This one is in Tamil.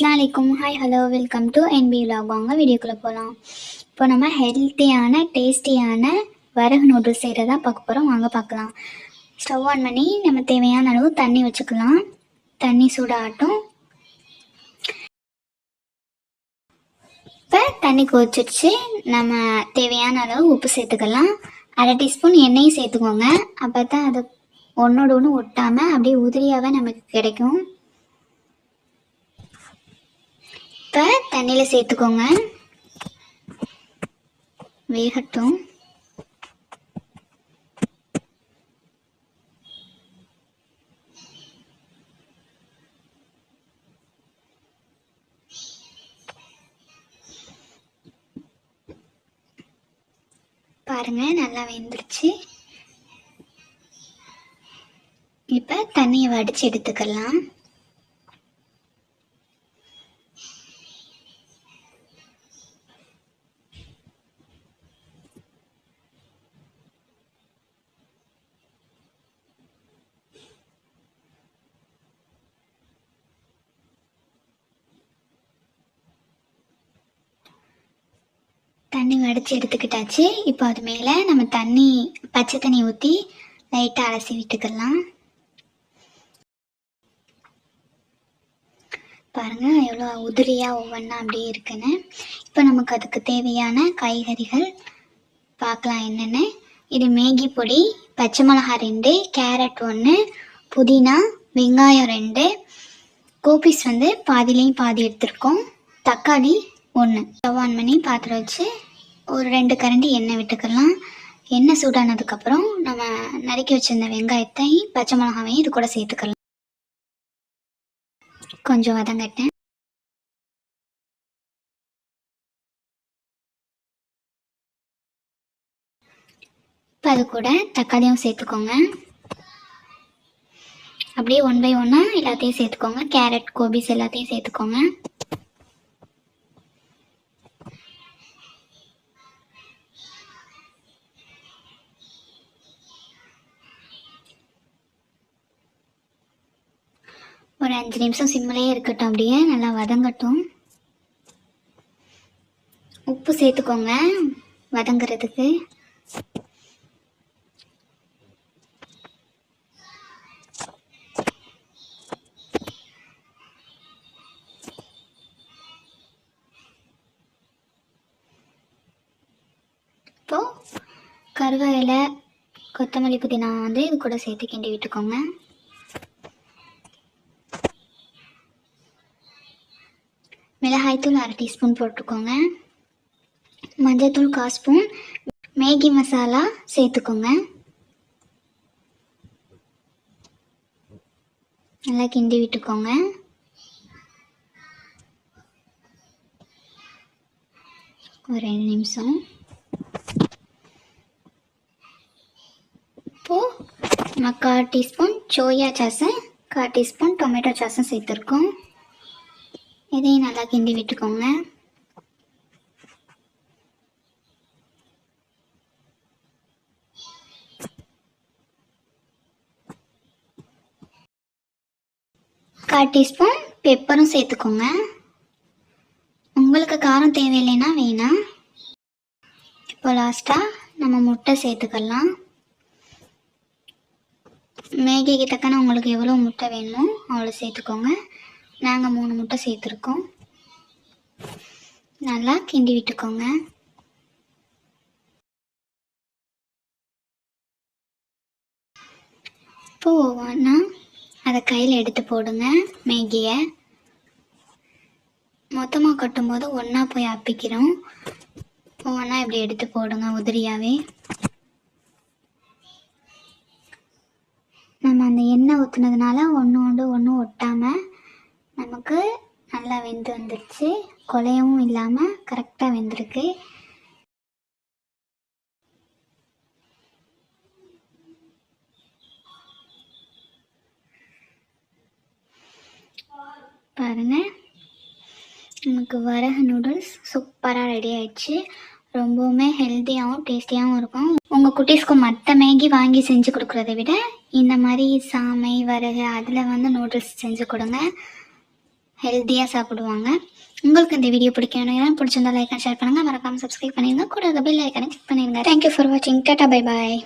அஸ்ஸலாமு அலைக்கும். Hi hello welcome to NB vlog. வாங்க வீடியோக்குள்ளே போகலாம். இப்போ நம்ம ஹெல்த்தியான டேஸ்டியான வரகு நூடுல்ஸ் செய்கிறதா பார்க்க போகிறோம். வாங்க பார்க்கலாம். ஸ்டவ் ஆன் பண்ணி நம்ம தேவையான அளவு தண்ணி வச்சுக்கலாம். தண்ணி சூடாகட்டும். இப்போ தண்ணி கொதிச்சிடுச்சு. நம்ம தேவையான அளவு உப்பு சேர்த்துக்கலாம். 1/2 டீஸ்பூன் எண்ணெயும் சேர்த்துக்கோங்க. அப்போ தான் அது ஒன்றோடு ஒன்று ஒட்டாமல் அப்படியே உதிரியாகவே நமக்கு கிடைக்கும். இப்போ தண்ணியில் சேர்த்துக்கோங்க, வேகட்டும். பாருங்க, நல்லா வெந்துருச்சு. இப்போ தண்ணியை வடித்து எடுத்துக்கலாம். தண்ணி வடித்து எடுத்துக்கிட்டாச்சு. இப்போ அது மேலே நம்ம பச்சை தண்ணி ஊற்றி லைட்டாக அலசி விட்டுக்கலாம். பாருங்கள் எவ்வளோ உதிரியாக ஒவ்வொன்றா அப்படியே இருக்குன்னு. இப்போ நமக்கு அதுக்கு தேவையான காய்கறிகள் பார்க்கலாம் என்னென்னு. இது மேகி பொடி, பச்சை மிளகா 2, கேரட் 1, புதினா, வெங்காயம் 2, கோபிஸ் பாதிலையும் பாதி எடுத்துருக்கோம், தக்காளி 1. ஸ்டவ் ஆன் பண்ணி பாத்திரம் வச்சு ஒரு 2 கரண்டி எண்ணெய் விட்டுக்கலாம். எண்ணெய் சூடானதுக்கப்புறம் நம்ம நறுக்கி வச்சிருந்த வெங்காயத்தையும் பச்சை மிளகாவையும் இது கூட சேர்த்துக்கலாம். கொஞ்சம் வதங்கட்டேன். இப்போ அது கூட தக்காளியும் சேர்த்துக்கோங்க. அப்படியே 1 by 1 எல்லாத்தையும் சேர்த்துக்கோங்க. கேரட், கோபிஸ் எல்லாத்தையும் சேர்த்துக்கோங்க. ஒரு 5 நிமிஷம் சிம்மிலே இருக்கட்டும், அப்படியே நல்லா வதங்கட்டும். உப்பு சேர்த்துக்கோங்க வதங்கிறதுக்கு. இப்போது கருவேப்பிலை, கொத்தமல்லி, புதினா இது கூட சேர்த்து கிண்டி விட்டுக்கோங்க. மிளகாய்த்தூள் 1/2 டீஸ்பூன் போட்டுக்கோங்க. மஞ்சள்தூள் 1/4 ஸ்பூன். மேகி மசாலா சேர்த்துக்கோங்க. நல்லா கிண்டி விட்டுக்கோங்க. ஒரு 2 நிமிஷம். இப்போது நம்ம 1/4 டீஸ்பூன் சோயா சாஸும் 1/4 டீஸ்பூன் டொமேட்டோ சாஸும் சேர்த்துருக்கோம். இதையும் நல்லா கிண்டி விட்டுக்கோங்க. கால் டீஸ்பூன் பெப்பரும் சேர்த்துக்கோங்க. உங்களுக்கு காரம் தேவையில்லைன்னா வேணாம். இப்போ லாஸ்ட்டாக நம்ம முட்டை சேர்த்துக்கலாம். மேகிக்கு தக்கன உங்களுக்கு எவ்வளோ முட்டை வேணுமோ அவ்வளோ சேர்த்துக்கோங்க. நாங்கள் 3 முட்டை சேர்த்துருக்கோம். நல்லா கிண்டி விட்டுக்கோங்க. இப்போ ஒவ்வொன்றா அதை கையில் எடுத்து போடுங்க. மேகியை மொத்தமாக கட்டும்போது ஒன்றா போய் அப்பிக்கிறோம். ஒவ்வொன்றா இப்படி எடுத்து போடுங்க உதிரியாகவே. நம்ம அந்த எண்ணெய் ஊற்றுனதுனால ஒன்று ஒட்டாமல் நமக்கு நல்லா வெந்து வந்துடுச்சு. குலையவும் இல்லாமல் கரெக்டாக வெந்திருக்கு. பாருங்கள், நமக்கு வரகு நூடுல்ஸ் சூப்பராக ரெடி ஆயிடுச்சு. ரொம்பவுமே ஹெல்த்தியாகவும் டேஸ்டியாகவும் இருக்கும். உங்கள் குட்டீஸ்க்கு மற்ற மேகி வாங்கி செஞ்சு கொடுக்குறத விட இந்த மாதிரி சாமை, வரகு அதில் நூடுல்ஸ் செஞ்சு கொடுங்க. ஹெல்த்தியாக சாப்பிடுவாங்க. உங்களுக்கு இந்த வீடியோ பிடிச்சிருந்தா லைக் அண்ட் ஷேர் பண்ணுங்கள். மறக்காமல் சப்ஸ்கிரைப் பண்ணிடுங்க. கூட பெல் ஐக்கானை கிளிக் பண்ணிடுங்க. தேங்க்யூ ஃபார் வாட்சிங். Tata bye bye.